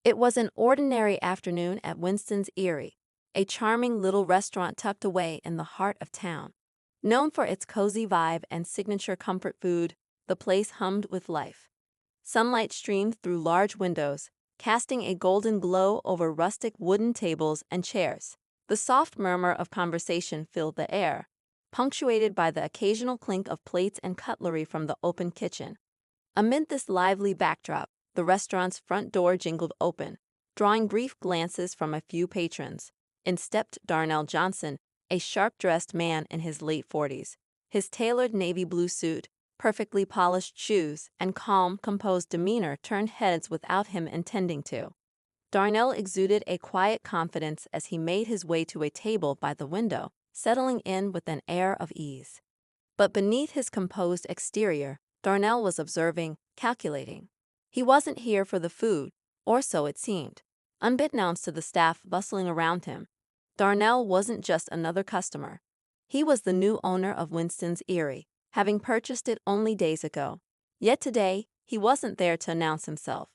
It was an ordinary afternoon at Winston's Erie, a charming little restaurant tucked away in the heart of town. Known for its cozy vibe and signature comfort food, the place hummed with life. Sunlight streamed through large windows, casting a golden glow over rustic wooden tables and chairs. The soft murmur of conversation filled the air, punctuated by the occasional clink of plates and cutlery from the open kitchen. Amid this lively backdrop, the restaurant's front door jingled open, drawing brief glances from a few patrons. In stepped Darnell Johnson, a sharp-dressed man in his late 40s. His tailored navy blue suit, perfectly polished shoes, and calm, composed demeanor turned heads without him intending to. Darnell exuded a quiet confidence as he made his way to a table by the window, settling in with an air of ease. But beneath his composed exterior, Darnell was observing, calculating. He wasn't here for the food, or so it seemed. Unbeknownst to the staff bustling around him, Darnell wasn't just another customer. He was the new owner of Winston's Erie, having purchased it only days ago. Yet today, he wasn't there to announce himself.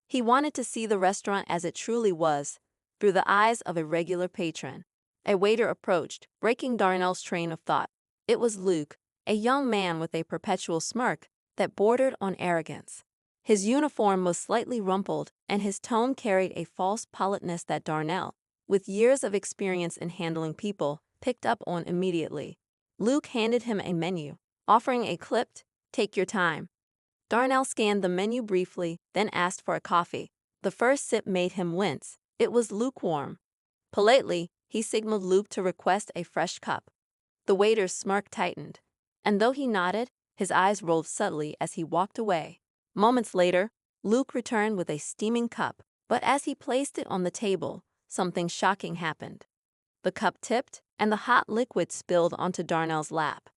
He wanted to see the restaurant as it truly was, through the eyes of a regular patron. A waiter approached, breaking Darnell's train of thought. It was Luke, a young man with a perpetual smirk that bordered on arrogance. His uniform was slightly rumpled, and his tone carried a false politeness that Darnell, with years of experience in handling people, picked up on immediately. Luke handed him a menu, offering a clipped, "Take your time." Darnell scanned the menu briefly, then asked for a coffee. The first sip made him wince. It was lukewarm. Politely, he signaled Luke to request a fresh cup. The waiter's smirk tightened, and though he nodded, his eyes rolled subtly as he walked away. Moments later, Luke returned with a steaming cup, but as he placed it on the table, something shocking happened. The cup tipped, and the hot liquid spilled onto Darnell's lap.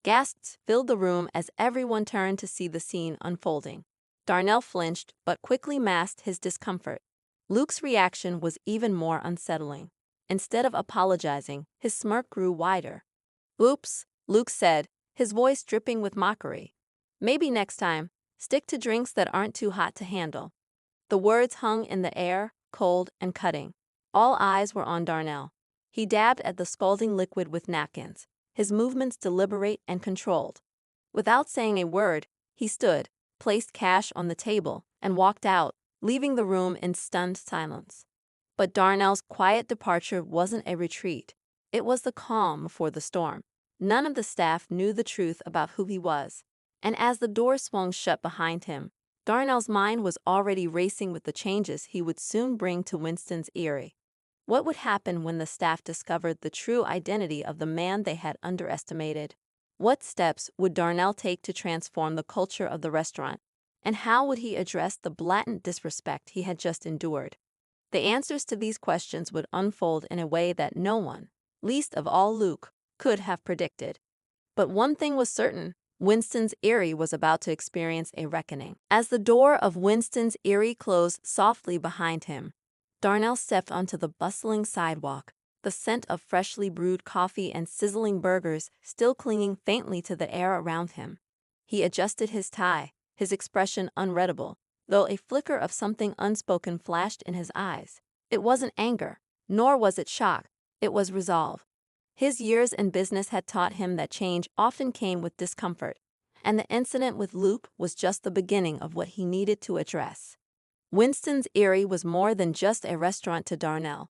Gasps filled the room as everyone turned to see the scene unfolding. Darnell flinched, but quickly masked his discomfort. Luke's reaction was even more unsettling. Instead of apologizing, his smirk grew wider. "Oops," Luke said, his voice dripping with mockery. "Maybe next time, stick to drinks that aren't too hot to handle." The words hung in the air, cold and cutting. All eyes were on Darnell. He dabbed at the scalding liquid with napkins, his movements deliberate and controlled. Without saying a word, he stood, placed cash on the table, and walked out, leaving the room in stunned silence. But Darnell's quiet departure wasn't a retreat. It was the calm before the storm. None of the staff knew the truth about who he was, and as the door swung shut behind him, Darnell's mind was already racing with the changes he would soon bring to Winston's Erie. What would happen when the staff discovered the true identity of the man they had underestimated? What steps would Darnell take to transform the culture of the restaurant? And how would he address the blatant disrespect he had just endured? The answers to these questions would unfold in a way that no one, least of all Luke, could have predicted. But one thing was certain: Winston's Erie was about to experience a reckoning. As the door of Winston's Erie closed softly behind him, Darnell stepped onto the bustling sidewalk, the scent of freshly brewed coffee and sizzling burgers still clinging faintly to the air around him. He adjusted his tie, his expression unreadable, though a flicker of something unspoken flashed in his eyes. It wasn't anger, nor was it shock, it was resolve. His years in business had taught him that change often came with discomfort, and the incident with Luke was just the beginning of what he needed to address. Winston's Erie was more than just a restaurant to Darnell.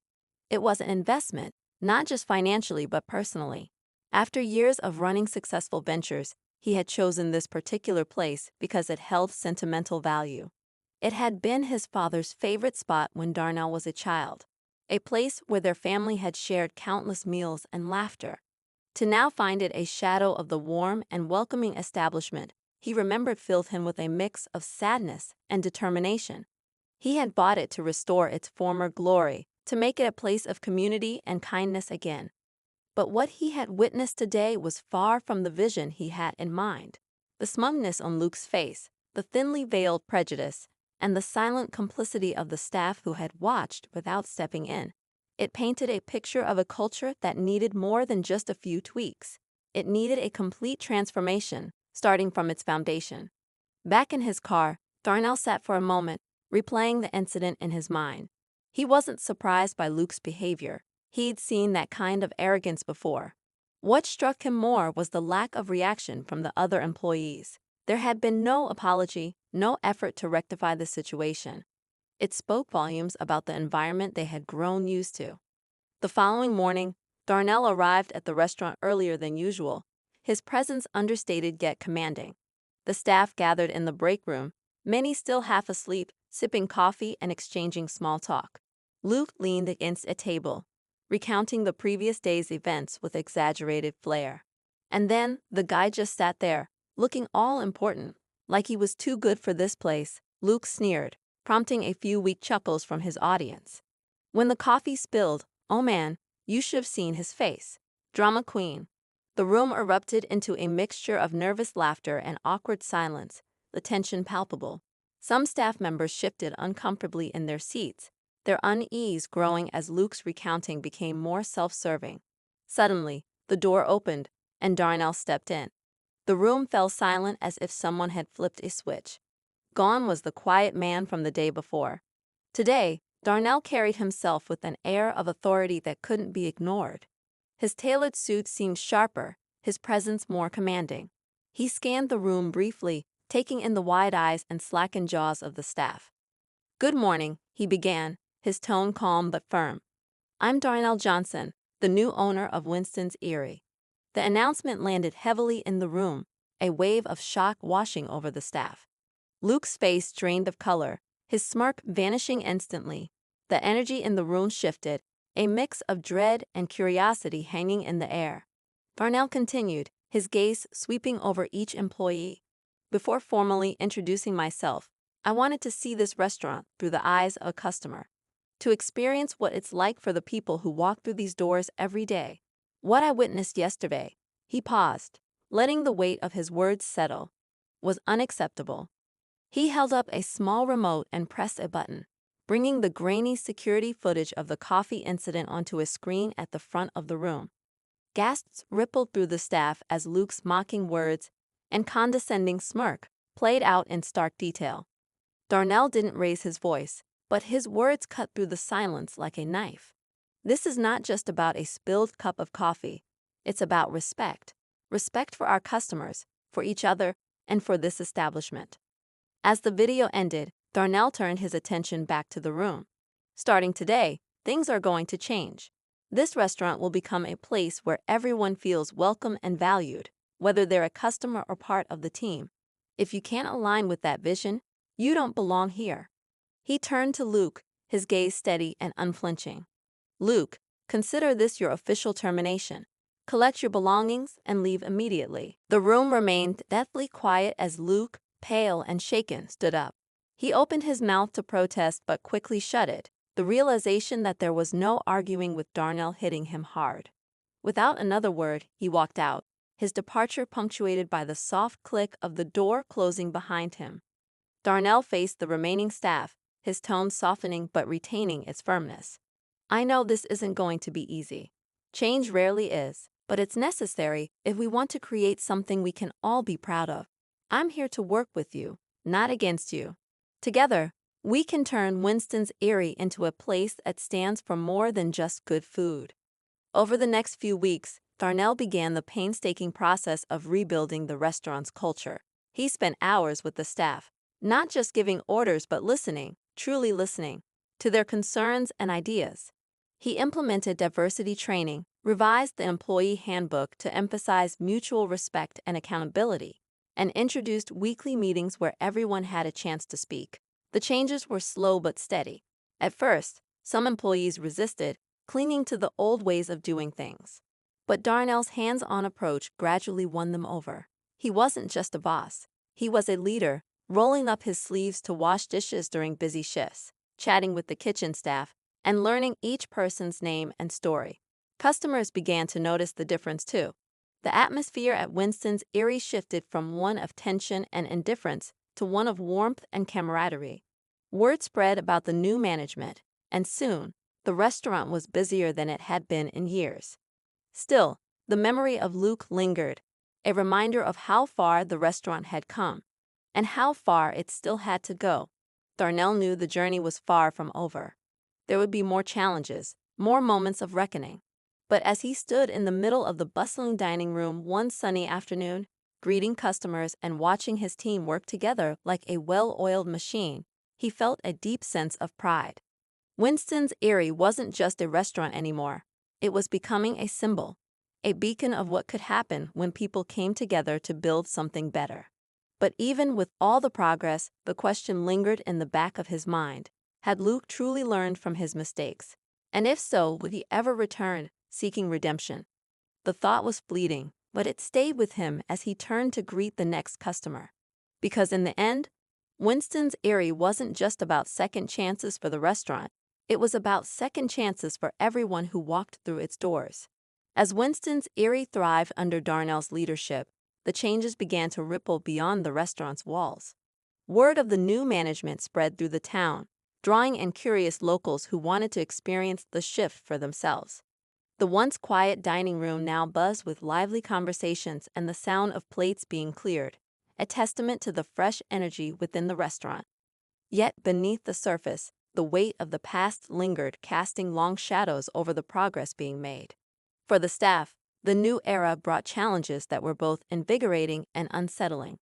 It was an investment, not just financially but personally. After years of running successful ventures, he had chosen this particular place because it held sentimental value. It had been his father's favorite spot when Darnell was a child, a place where their family had shared countless meals and laughter. To now find it a shadow of the warm and welcoming establishment he remembered filled him with a mix of sadness and determination. He had bought it to restore its former glory, to make it a place of community and kindness again. But what he had witnessed today was far from the vision he had in mind. The smugness on Luke's face, the thinly veiled prejudice, and the silent complicity of the staff who had watched without stepping in. It painted a picture of a culture that needed more than just a few tweaks. It needed a complete transformation, starting from its foundation. Back in his car, Darnell sat for a moment, replaying the incident in his mind. He wasn't surprised by Luke's behavior. He'd seen that kind of arrogance before. What struck him more was the lack of reaction from the other employees. There had been no apology, no effort to rectify the situation. It spoke volumes about the environment they had grown used to. The following morning, Darnell arrived at the restaurant earlier than usual, his presence understated yet commanding. The staff gathered in the break room, many still half asleep, sipping coffee and exchanging small talk. Luke leaned against a table, recounting the previous day's events with exaggerated flair. And then the guy just sat there, looking all important, like he was too good for this place. Luke sneered, prompting a few weak chuckles from his audience. When the coffee spilled, oh man, you should have seen his face. Drama queen. The room erupted into a mixture of nervous laughter and awkward silence, the tension palpable. Some staff members shifted uncomfortably in their seats, their unease growing as Luke's recounting became more self-serving. Suddenly, the door opened, and Darnell stepped in. The room fell silent as if someone had flipped a switch. Gone was the quiet man from the day before. Today, Darnell carried himself with an air of authority that couldn't be ignored. His tailored suit seemed sharper, his presence more commanding. He scanned the room briefly, taking in the wide eyes and slackened jaws of the staff. "Good morning," he began, his tone calm but firm. "I'm Darnell Johnson, the new owner of Winston's Erie." The announcement landed heavily in the room, a wave of shock washing over the staff. Luke's face drained of color, his smirk vanishing instantly. The energy in the room shifted, a mix of dread and curiosity hanging in the air. Darnell continued, his gaze sweeping over each employee. "Before formally introducing myself, I wanted to see this restaurant through the eyes of a customer, to experience what it's like for the people who walk through these doors every day. What I witnessed yesterday," he paused, letting the weight of his words settle, "was unacceptable." He held up a small remote and pressed a button, bringing the grainy security footage of the coffee incident onto a screen at the front of the room. Gasps rippled through the staff as Luke's mocking words and condescending smirk played out in stark detail. Darnell didn't raise his voice, but his words cut through the silence like a knife. "This is not just about a spilled cup of coffee. It's about respect. Respect for our customers, for each other, and for this establishment." As the video ended, Darnell turned his attention back to the room. "Starting today, things are going to change. This restaurant will become a place where everyone feels welcome and valued, whether they're a customer or part of the team. If you can't align with that vision, you don't belong here." He turned to Luke, his gaze steady and unflinching. "Luke, consider this your official termination. Collect your belongings and leave immediately." The room remained deathly quiet as Luke, pale and shaken, stood up. He opened his mouth to protest but quickly shut it, the realization that there was no arguing with Darnell hitting him hard. Without another word, he walked out, his departure punctuated by the soft click of the door closing behind him. Darnell faced the remaining staff, his tone softening but retaining its firmness. "I know this isn't going to be easy. Change rarely is, but it's necessary if we want to create something we can all be proud of. I'm here to work with you, not against you. Together, we can turn Winston's Erie into a place that stands for more than just good food." Over the next few weeks, Darnell began the painstaking process of rebuilding the restaurant's culture. He spent hours with the staff, not just giving orders but listening, truly listening, to their concerns and ideas. He implemented diversity training, revised the employee handbook to emphasize mutual respect and accountability, and introduced weekly meetings where everyone had a chance to speak. The changes were slow but steady. At first, some employees resisted, clinging to the old ways of doing things. But Darnell's hands-on approach gradually won them over. He wasn't just a boss. He was a leader, rolling up his sleeves to wash dishes during busy shifts, chatting with the kitchen staff, and learning each person's name and story. Customers began to notice the difference too. The atmosphere at Winston's Erie shifted from one of tension and indifference to one of warmth and camaraderie. Word spread about the new management, and soon, the restaurant was busier than it had been in years. Still, the memory of Luke lingered, a reminder of how far the restaurant had come, and how far it still had to go. Darnell knew the journey was far from over. There would be more challenges, more moments of reckoning. But as he stood in the middle of the bustling dining room one sunny afternoon, greeting customers and watching his team work together like a well-oiled machine, he felt a deep sense of pride. Winston's Eyrie wasn't just a restaurant anymore. It was becoming a symbol, a beacon of what could happen when people came together to build something better. But even with all the progress, the question lingered in the back of his mind. Had Luke truly learned from his mistakes? And if so, would he ever return, seeking redemption? The thought was fleeting, but it stayed with him as he turned to greet the next customer. Because in the end, Winston's Eyrie wasn't just about second chances for the restaurant, it was about second chances for everyone who walked through its doors. As Winston's Eyrie thrived under Darnell's leadership, the changes began to ripple beyond the restaurant's walls. Word of the new management spread through the town, drawing in curious locals who wanted to experience the shift for themselves. The once quiet dining room now buzzed with lively conversations and the sound of plates being cleared, a testament to the fresh energy within the restaurant. Yet beneath the surface, the weight of the past lingered, casting long shadows over the progress being made. For the staff, the new era brought challenges that were both invigorating and unsettling.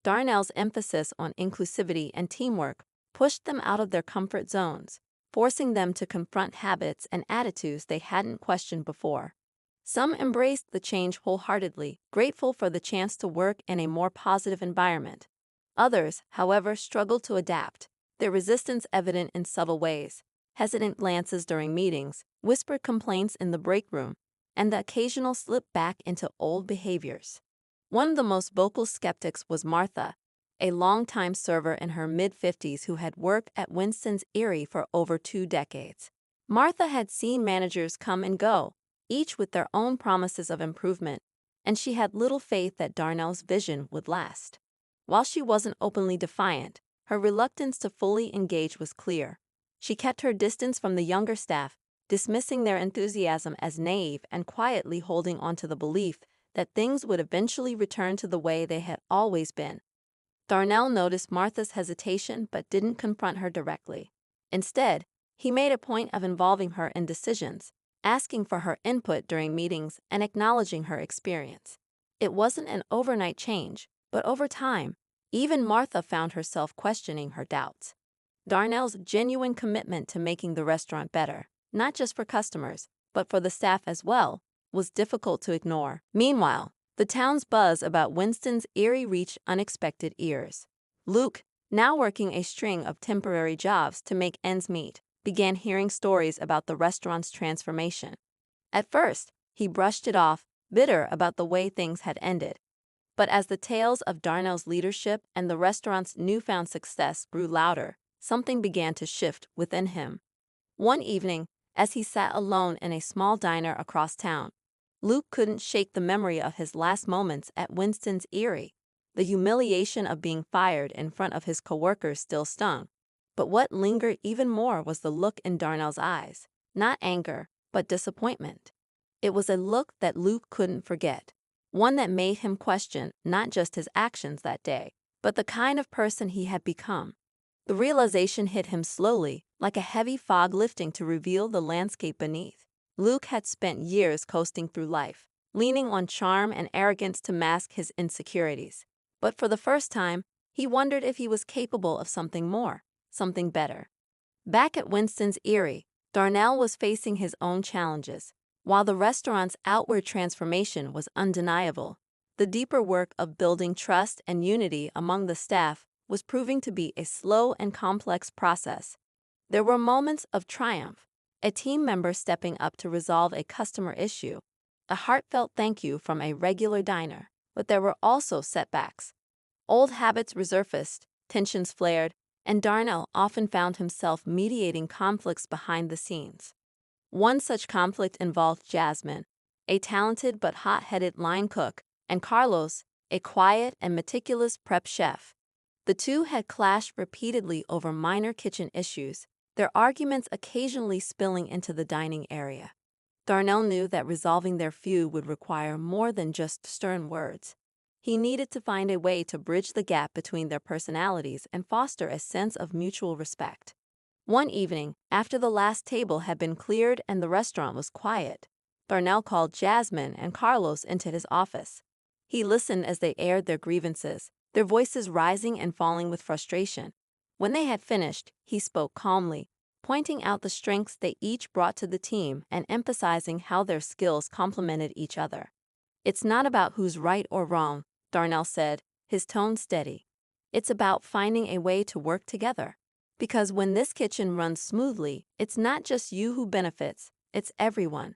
Darnell's emphasis on inclusivity and teamwork pushed them out of their comfort zones, forcing them to confront habits and attitudes they hadn't questioned before. Some embraced the change wholeheartedly, grateful for the chance to work in a more positive environment. Others, however, struggled to adapt, their resistance evident in subtle ways: hesitant glances during meetings, whispered complaints in the break room, and the occasional slip back into old behaviors. One of the most vocal skeptics was Martha, a longtime server in her mid-50s who had worked at Winston's Eyrie for over 2 decades. Martha had seen managers come and go, each with their own promises of improvement, and she had little faith that Darnell's vision would last. While she wasn't openly defiant, her reluctance to fully engage was clear. She kept her distance from the younger staff, dismissing their enthusiasm as naive and quietly holding on to the belief that things would eventually return to the way they had always been. Darnell noticed Martha's hesitation but didn't confront her directly. Instead, he made a point of involving her in decisions, asking for her input during meetings and acknowledging her experience. It wasn't an overnight change, but over time, even Martha found herself questioning her doubts. Darnell's genuine commitment to making the restaurant better, not just for customers, but for the staff as well, was difficult to ignore. Meanwhile, the town's buzz about Winston's Eyrie reached unexpected ears. Luke, now working a string of temporary jobs to make ends meet, began hearing stories about the restaurant's transformation. At first, he brushed it off, bitter about the way things had ended. But as the tales of Darnell's leadership and the restaurant's newfound success grew louder, something began to shift within him. One evening, as he sat alone in a small diner across town, Luke couldn't shake the memory of his last moments at Winston's Eyrie. The humiliation of being fired in front of his coworkers still stung. But what lingered even more was the look in Darnell's eyes. Not anger, but disappointment. It was a look that Luke couldn't forget. One that made him question not just his actions that day, but the kind of person he had become. The realization hit him slowly, like a heavy fog lifting to reveal the landscape beneath. Luke had spent years coasting through life, leaning on charm and arrogance to mask his insecurities. But for the first time, he wondered if he was capable of something more, something better. Back at Winston's Eyrie, Darnell was facing his own challenges. While the restaurant's outward transformation was undeniable, the deeper work of building trust and unity among the staff was proving to be a slow and complex process. There were moments of triumph, a team member stepping up to resolve a customer issue, a heartfelt thank you from a regular diner, but there were also setbacks. Old habits resurfaced, tensions flared, and Darnell often found himself mediating conflicts behind the scenes. One such conflict involved Jasmine, a talented but hot-headed line cook, and Carlos, a quiet and meticulous prep chef. The two had clashed repeatedly over minor kitchen issues, their arguments occasionally spilling into the dining area. Darnell knew that resolving their feud would require more than just stern words. He needed to find a way to bridge the gap between their personalities and foster a sense of mutual respect. One evening, after the last table had been cleared and the restaurant was quiet, Darnell called Jasmine and Carlos into his office. He listened as they aired their grievances, their voices rising and falling with frustration. When they had finished, he spoke calmly, pointing out the strengths they each brought to the team and emphasizing how their skills complemented each other. "It's not about who's right or wrong," Darnell said, his tone steady. "It's about finding a way to work together. Because when this kitchen runs smoothly, it's not just you who benefits, it's everyone."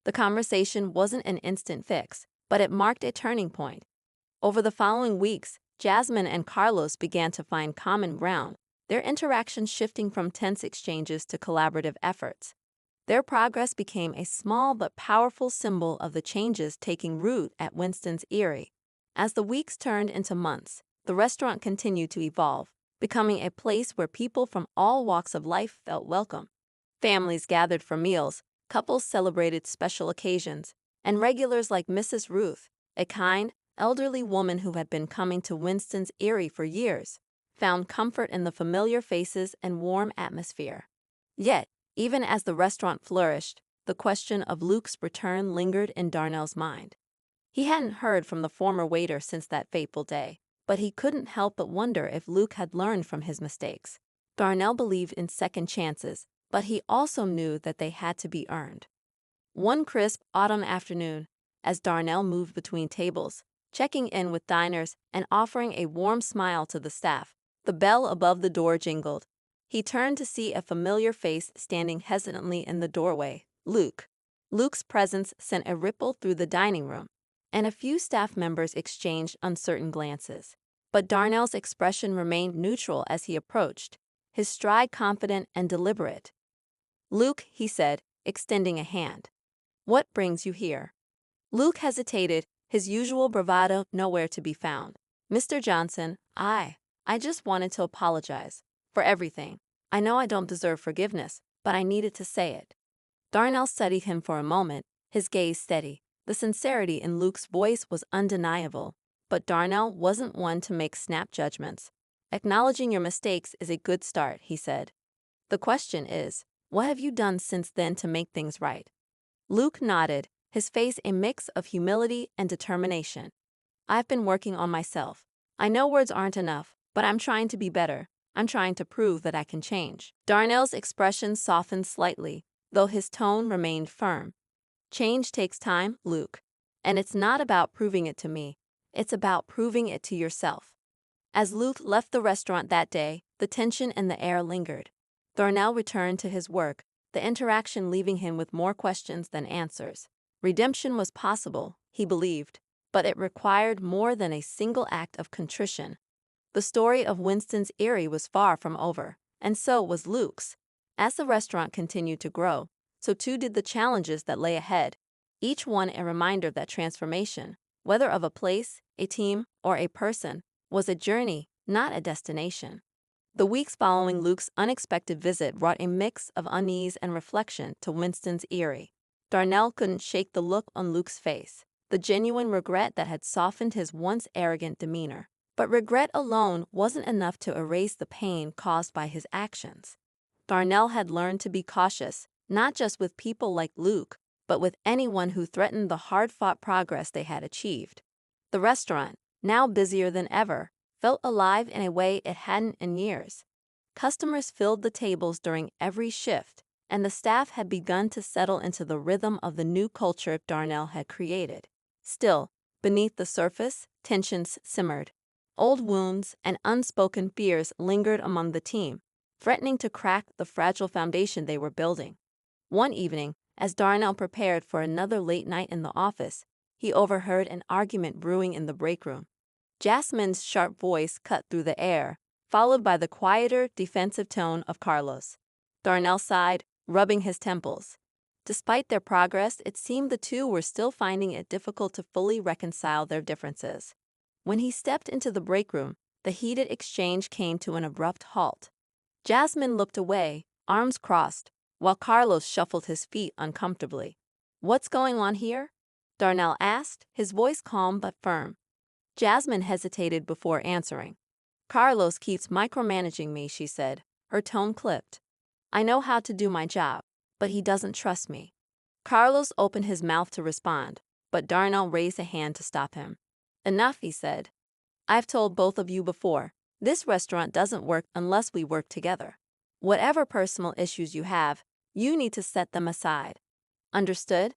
The conversation wasn't an instant fix, but it marked a turning point. Over the following weeks, Jasmine and Carlos began to find common ground, their interactions shifting from tense exchanges to collaborative efforts. Their progress became a small but powerful symbol of the changes taking root at Winston's Erie. As the weeks turned into months, the restaurant continued to evolve, becoming a place where people from all walks of life felt welcome. Families gathered for meals, couples celebrated special occasions, and regulars like Mrs. Ruth, a kind, elderly woman who had been coming to Winston's Erie for years, found comfort in the familiar faces and warm atmosphere. Yet, even as the restaurant flourished, the question of Luke's return lingered in Darnell's mind. He hadn't heard from the former waiter since that fateful day, but he couldn't help but wonder if Luke had learned from his mistakes. Darnell believed in second chances, but he also knew that they had to be earned. One crisp autumn afternoon, as Darnell moved between tables, checking in with diners and offering a warm smile to the staff, the bell above the door jingled. He turned to see a familiar face standing hesitantly in the doorway, Luke. Luke's presence sent a ripple through the dining room, and a few staff members exchanged uncertain glances. But Darnell's expression remained neutral as he approached, his stride confident and deliberate. "Luke," he said, extending a hand. "What brings you here?" Luke hesitated, his usual bravado nowhere to be found. "Mr. Johnson, I just wanted to apologize for everything. I know I don't deserve forgiveness, but I needed to say it." Darnell studied him for a moment, his gaze steady. The sincerity in Luke's voice was undeniable, but Darnell wasn't one to make snap judgments. "Acknowledging your mistakes is a good start," he said. "The question is, what have you done since then to make things right?" Luke nodded, his face a mix of humility and determination. "I've been working on myself. I know words aren't enough, but I'm trying to be better. I'm trying to prove that I can change." Darnell's expression softened slightly, though his tone remained firm. "Change takes time, Luke. And it's not about proving it to me. It's about proving it to yourself." As Luke left the restaurant that day, the tension in the air lingered. Darnell returned to his work, the interaction leaving him with more questions than answers. Redemption was possible, he believed, but it required more than a single act of contrition. The story of Winston's Erie was far from over, and so was Luke's. As the restaurant continued to grow, so too did the challenges that lay ahead, each one a reminder that transformation, whether of a place, a team, or a person, was a journey, not a destination. The weeks following Luke's unexpected visit brought a mix of unease and reflection to Winston's Erie. Darnell couldn't shake the look on Luke's face, the genuine regret that had softened his once arrogant demeanor. But regret alone wasn't enough to erase the pain caused by his actions. Darnell had learned to be cautious, not just with people like Luke, but with anyone who threatened the hard-fought progress they had achieved. The restaurant, now busier than ever, felt alive in a way it hadn't in years. Customers filled the tables during every shift, and the staff had begun to settle into the rhythm of the new culture Darnell had created. Still, beneath the surface, tensions simmered. Old wounds and unspoken fears lingered among the team, threatening to crack the fragile foundation they were building. One evening, as Darnell prepared for another late night in the office, he overheard an argument brewing in the break room. Jasmine's sharp voice cut through the air, followed by the quieter, defensive tone of Carlos. Darnell sighed, rubbing his temples. Despite their progress, it seemed the two were still finding it difficult to fully reconcile their differences. When he stepped into the break room, the heated exchange came to an abrupt halt. Jasmine looked away, arms crossed, while Carlos shuffled his feet uncomfortably. "What's going on here?" Darnell asked, his voice calm but firm. Jasmine hesitated before answering. Carlos keeps micromanaging me, she said, her tone clipped. I know how to do my job, but he doesn't trust me. Carlos opened his mouth to respond, but Darnell raised a hand to stop him. Enough, he said. I've told both of you before, this restaurant doesn't work unless we work together. Whatever personal issues you have, you need to set them aside. Understood?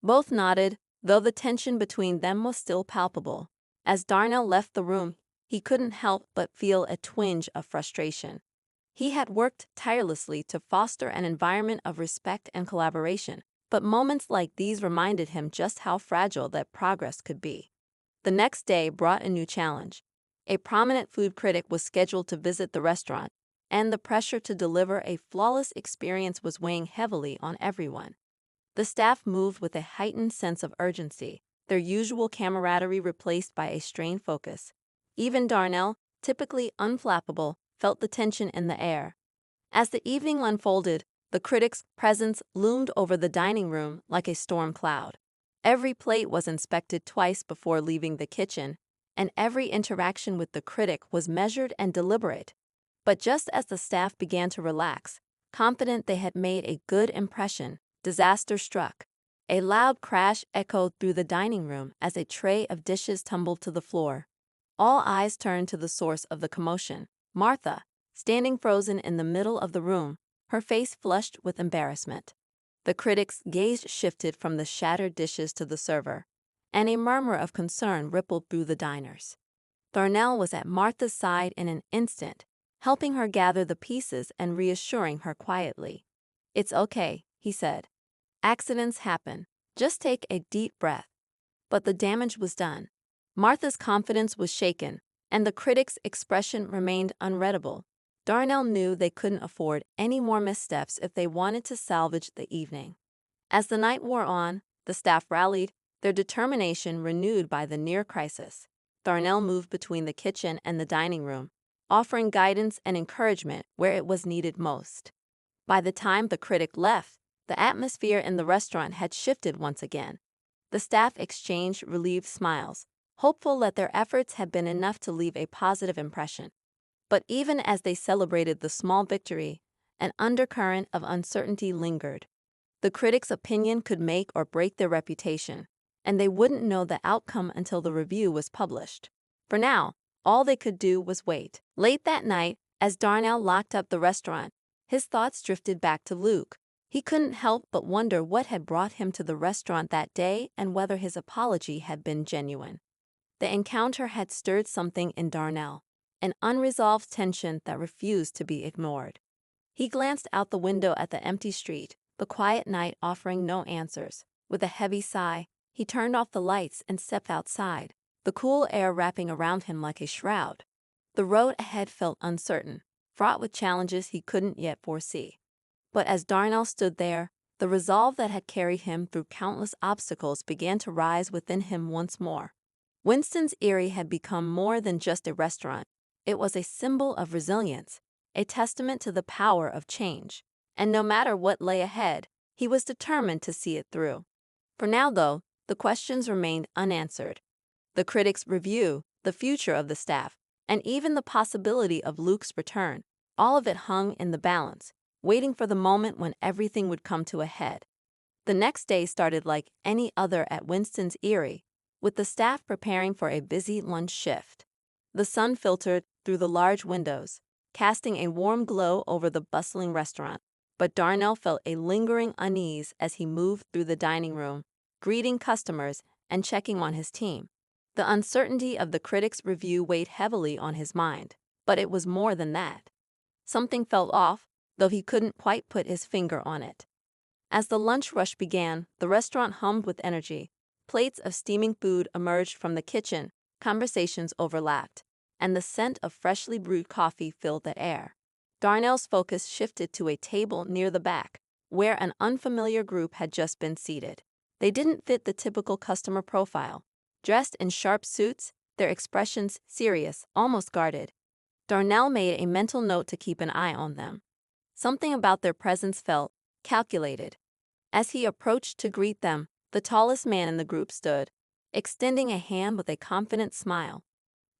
Both nodded, though the tension between them was still palpable. As Darnell left the room, he couldn't help but feel a twinge of frustration. He had worked tirelessly to foster an environment of respect and collaboration, but moments like these reminded him just how fragile that progress could be. The next day brought a new challenge. A prominent food critic was scheduled to visit the restaurant, and the pressure to deliver a flawless experience was weighing heavily on everyone. The staff moved with a heightened sense of urgency, their usual camaraderie replaced by a strained focus. Even Darnell, typically unflappable, felt the tension in the air. As the evening unfolded, the critic's presence loomed over the dining room like a storm cloud. Every plate was inspected twice before leaving the kitchen, and every interaction with the critic was measured and deliberate. But just as the staff began to relax, confident they had made a good impression, disaster struck. A loud crash echoed through the dining room as a tray of dishes tumbled to the floor. All eyes turned to the source of the commotion, Martha, standing frozen in the middle of the room, her face flushed with embarrassment. The critic's gaze shifted from the shattered dishes to the server, and a murmur of concern rippled through the diners. Darnell was at Martha's side in an instant, helping her gather the pieces and reassuring her quietly. It's okay, he said. Accidents happen. Just take a deep breath. But the damage was done. Martha's confidence was shaken, and the critic's expression remained unreadable. Darnell knew they couldn't afford any more missteps if they wanted to salvage the evening. As the night wore on, the staff rallied, their determination renewed by the near crisis. Darnell moved between the kitchen and the dining room, offering guidance and encouragement where it was needed most. By the time the critic left, the atmosphere in the restaurant had shifted once again. The staff exchanged relieved smiles, hopeful that their efforts had been enough to leave a positive impression. But even as they celebrated the small victory, an undercurrent of uncertainty lingered. The critic's opinion could make or break their reputation, and they wouldn't know the outcome until the review was published. For now, all they could do was wait. Late that night, as Darnell locked up the restaurant, his thoughts drifted back to Luke. He couldn't help but wonder what had brought him to the restaurant that day and whether his apology had been genuine. The encounter had stirred something in Darnell, an unresolved tension that refused to be ignored. He glanced out the window at the empty street, the quiet night offering no answers. With a heavy sigh, he turned off the lights and stepped outside, the cool air wrapping around him like a shroud. The road ahead felt uncertain, fraught with challenges he couldn't yet foresee. But as Darnell stood there, the resolve that had carried him through countless obstacles began to rise within him once more. Winston's Eyrie had become more than just a restaurant. It was a symbol of resilience, a testament to the power of change. And no matter what lay ahead, he was determined to see it through. For now, though, the questions remained unanswered. The critics' review, the future of the staff, and even the possibility of Luke's return, all of it hung in the balance, waiting for the moment when everything would come to a head. The next day started like any other at Winston's Eyrie, with the staff preparing for a busy lunch shift. The sun filtered through the large windows, casting a warm glow over the bustling restaurant, but Darnell felt a lingering unease as he moved through the dining room, greeting customers and checking on his team. The uncertainty of the critics' review weighed heavily on his mind, but it was more than that. Something felt off, though he couldn't quite put his finger on it. As the lunch rush began, the restaurant hummed with energy. Plates of steaming food emerged from the kitchen, conversations overlapped, and the scent of freshly brewed coffee filled the air. Darnell's focus shifted to a table near the back, where an unfamiliar group had just been seated. They didn't fit the typical customer profile. Dressed in sharp suits, their expressions serious, almost guarded. Darnell made a mental note to keep an eye on them. Something about their presence felt calculated. As he approached to greet them, the tallest man in the group stood, extending a hand with a confident smile.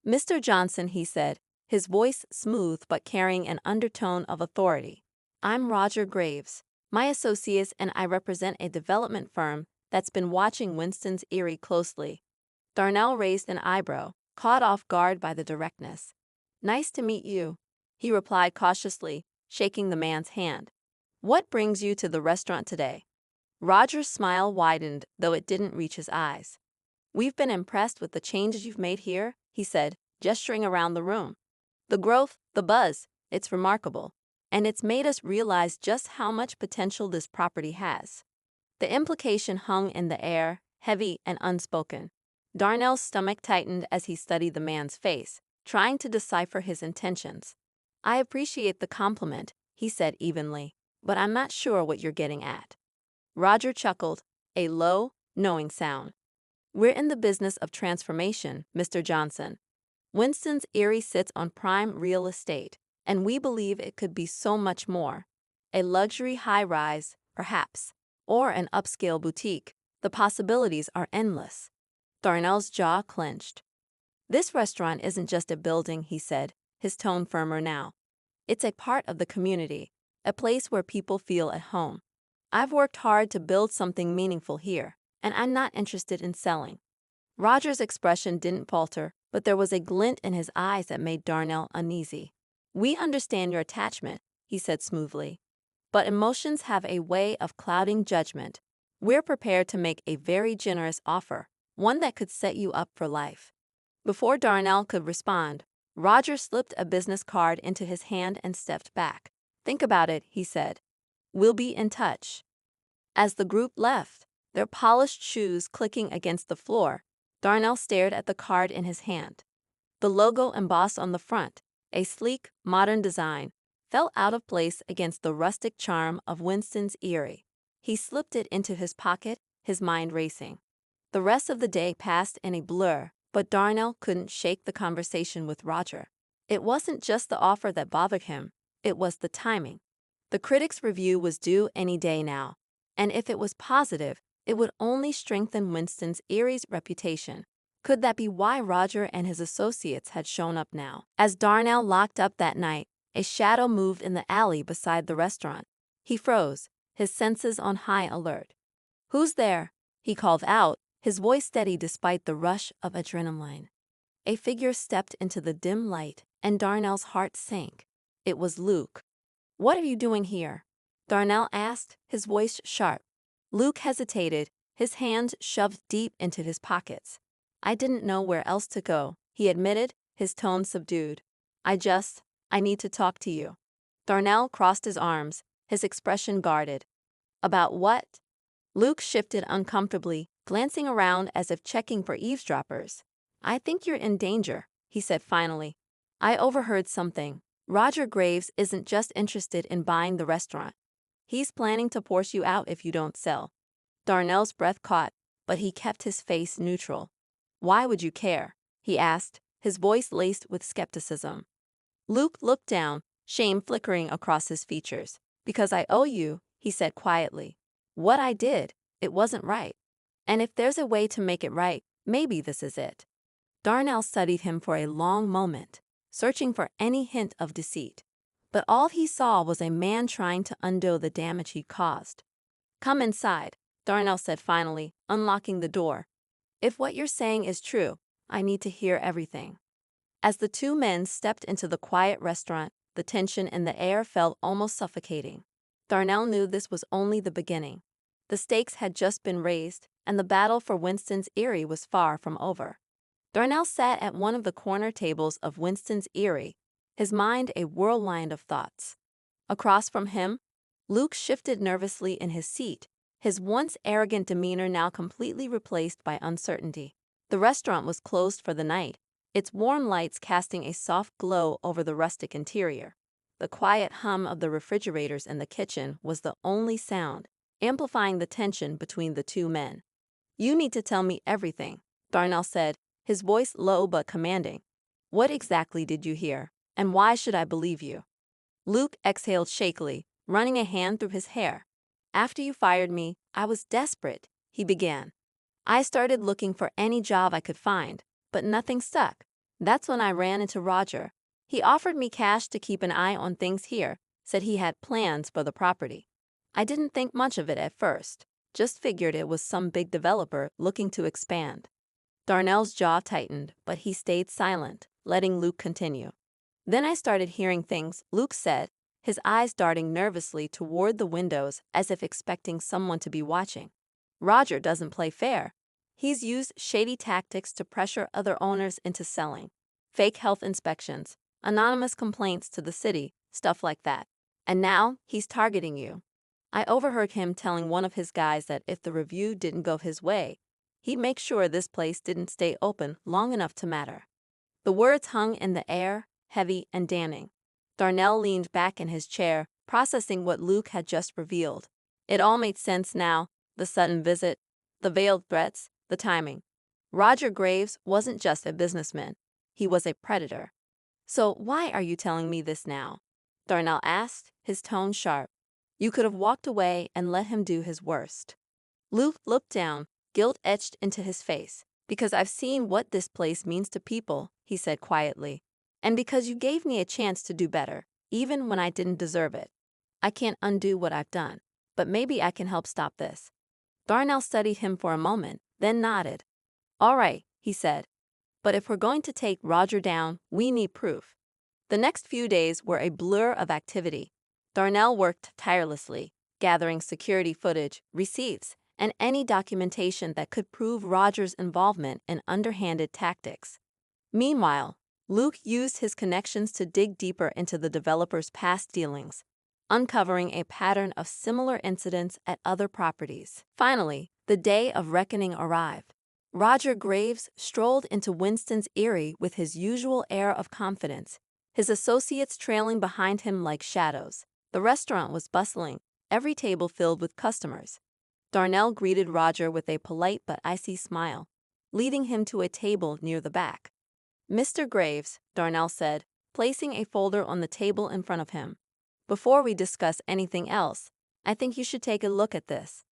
"Mr. Johnson," he said, his voice smooth but carrying an undertone of authority. "I'm Roger Graves. My associates and I represent a development firm that's been watching Winston's Erie closely." Darnell raised an eyebrow, caught off guard by the directness. "Nice to meet you," he replied cautiously, shaking the man's hand. "What brings you to the restaurant today?" Roger's smile widened, though it didn't reach his eyes. "We've been impressed with the changes you've made here," he said, gesturing around the room. "The growth, the buzz, it's remarkable. And it's made us realize just how much potential this property has." The implication hung in the air, heavy and unspoken. Darnell's stomach tightened as he studied the man's face, trying to decipher his intentions. "I appreciate the compliment," he said evenly, "but I'm not sure what you're getting at." Roger chuckled, a low, knowing sound. "We're in the business of transformation, Mr. Johnson. Winston's Erie sits on prime real estate, and we believe it could be so much more. A luxury high-rise, perhaps, or an upscale boutique. The possibilities are endless." Darnell's jaw clenched. "This restaurant isn't just a building," he said, his tone firmer now. "It's a part of the community, a place where people feel at home. I've worked hard to build something meaningful here, and I'm not interested in selling." Roger's expression didn't falter, but there was a glint in his eyes that made Darnell uneasy. "We understand your attachment," he said smoothly. "But emotions have a way of clouding judgment. We're prepared to make a very generous offer, one that could set you up for life." Before Darnell could respond, Roger slipped a business card into his hand and stepped back. "Think about it," he said. "We'll be in touch." As the group left, their polished shoes clicking against the floor, Darnell stared at the card in his hand. The logo embossed on the front, a sleek, modern design, felt out of place against the rustic charm of Winston's Erie. He slipped it into his pocket, his mind racing. The rest of the day passed in a blur, but Darnell couldn't shake the conversation with Roger. It wasn't just the offer that bothered him, it was the timing. The critic's review was due any day now, and if it was positive, it would only strengthen Winston's Erie's reputation. Could that be why Roger and his associates had shown up now? As Darnell locked up that night, a shadow moved in the alley beside the restaurant. He froze, his senses on high alert. "Who's there?" he called out, his voice steady despite the rush of adrenaline. A figure stepped into the dim light, and Darnell's heart sank. It was Luke. "What are you doing here?" Darnell asked, his voice sharp. Luke hesitated, his hands shoved deep into his pockets. "I didn't know where else to go," he admitted, his tone subdued. I need to talk to you." Darnell crossed his arms, his expression guarded. "About what?" Luke shifted uncomfortably, glancing around as if checking for eavesdroppers. "I think you're in danger," he said finally. "I overheard something. Roger Graves isn't just interested in buying the restaurant. He's planning to force you out if you don't sell." Darnell's breath caught, but he kept his face neutral. "Why would you care?" he asked, his voice laced with skepticism. Luke looked down, shame flickering across his features. "Because I owe you," he said quietly. "What I did, it wasn't right. And if there's a way to make it right, maybe this is it." Darnell studied him for a long moment, searching for any hint of deceit. But all he saw was a man trying to undo the damage he'd caused. "Come inside," Darnell said finally, unlocking the door. "If what you're saying is true, I need to hear everything." As the two men stepped into the quiet restaurant, the tension in the air felt almost suffocating. Darnell knew this was only the beginning. The stakes had just been raised, and the battle for Winston's Erie was far from over. Darnell sat at one of the corner tables of Winston's Erie, his mind a whirlwind of thoughts. Across from him, Luke shifted nervously in his seat, his once arrogant demeanor now completely replaced by uncertainty. The restaurant was closed for the night, its warm lights casting a soft glow over the rustic interior. The quiet hum of the refrigerators in the kitchen was the only sound, amplifying the tension between the two men. "You need to tell me everything," Darnell said, his voice low but commanding. "What exactly did you hear, and why should I believe you?" Luke exhaled shakily, running a hand through his hair. "After you fired me, I was desperate," he began. I started looking for any job I could find, but nothing stuck. That's when I ran into Roger. He offered me cash to keep an eye on things here, said he had plans for the property. I didn't think much of it at first, just figured it was some big developer looking to expand. Darnell's jaw tightened, but he stayed silent, letting Luke continue. Then I started hearing things, Luke said, his eyes darting nervously toward the windows as if expecting someone to be watching. Roger doesn't play fair. He's used shady tactics to pressure other owners into selling. Fake health inspections, anonymous complaints to the city, stuff like that. And now, he's targeting you. I overheard him telling one of his guys that if the review didn't go his way, he'd make sure this place didn't stay open long enough to matter. The words hung in the air, heavy and damning. Darnell leaned back in his chair, processing what Luke had just revealed. It all made sense now, the sudden visit, the veiled threats, the timing. Roger Graves wasn't just a businessman. He was a predator. So why are you telling me this now? Darnell asked, his tone sharp. You could have walked away and let him do his worst. Luke looked down, guilt etched into his face. Because I've seen what this place means to people, he said quietly. And because you gave me a chance to do better, even when I didn't deserve it. I can't undo what I've done, but maybe I can help stop this. Darnell studied him for a moment, then nodded. All right, he said. But if we're going to take Roger down, we need proof. The next few days were a blur of activity. Darnell worked tirelessly, gathering security footage, receipts, and any documentation that could prove Roger's involvement in underhanded tactics. Meanwhile, Luke used his connections to dig deeper into the developer's past dealings, uncovering a pattern of similar incidents at other properties. Finally, the day of reckoning arrived. Roger Graves strolled into Winston's Eyrie with his usual air of confidence, his associates trailing behind him like shadows. The restaurant was bustling, every table filled with customers. Darnell greeted Roger with a polite but icy smile, leading him to a table near the back. Mr. Graves, Darnell said, placing a folder on the table in front of him. Before we discuss anything else, I think you should take a look at this.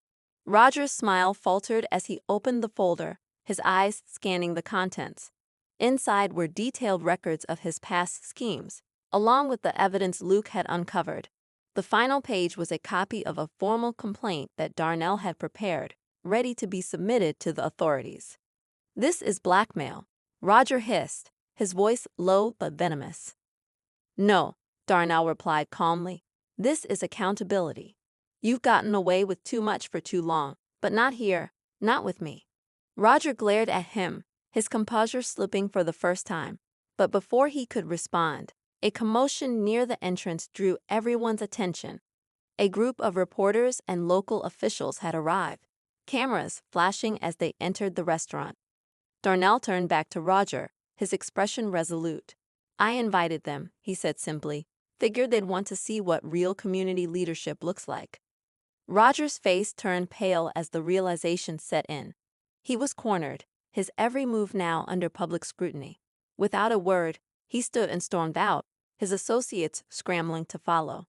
Roger's smile faltered as he opened the folder, his eyes scanning the contents. Inside were detailed records of his past schemes, along with the evidence Luke had uncovered. The final page was a copy of a formal complaint that Darnell had prepared, ready to be submitted to the authorities. This is blackmail, Roger hissed, his voice low but venomous. No, Darnell replied calmly. This is accountability. You've gotten away with too much for too long, but not here, not with me. Roger glared at him, his composure slipping for the first time. But before he could respond, a commotion near the entrance drew everyone's attention. A group of reporters and local officials had arrived, cameras flashing as they entered the restaurant. Darnell turned back to Roger, his expression resolute. I invited them, he said simply. Figured they'd want to see what real community leadership looks like. Roger's face turned pale as the realization set in. He was cornered, his every move now under public scrutiny. Without a word, he stood and stormed out, his associates scrambling to follow.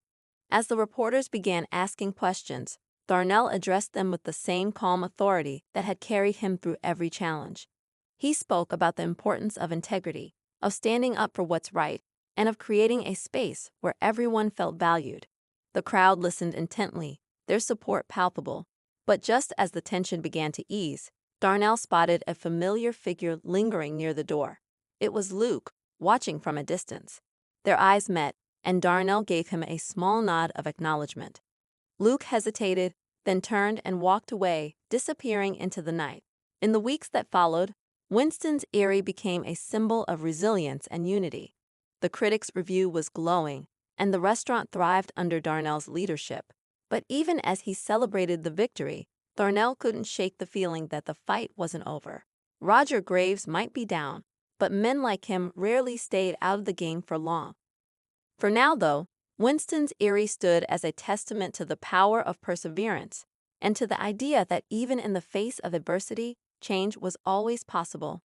As the reporters began asking questions, Darnell addressed them with the same calm authority that had carried him through every challenge. He spoke about the importance of integrity, of standing up for what's right, and of creating a space where everyone felt valued. The crowd listened intently, their support palpable. But just as the tension began to ease, Darnell spotted a familiar figure lingering near the door. It was Luke, watching from a distance. Their eyes met, and Darnell gave him a small nod of acknowledgement. Luke hesitated, then turned and walked away, disappearing into the night. In the weeks that followed, Winston's Eyrie became a symbol of resilience and unity. The critics' review was glowing, and the restaurant thrived under Darnell's leadership. But even as he celebrated the victory, Darnell couldn't shake the feeling that the fight wasn't over. Roger Graves might be down, but men like him rarely stayed out of the game for long. For now, though, Winston's Eyrie stood as a testament to the power of perseverance and to the idea that even in the face of adversity, change was always possible.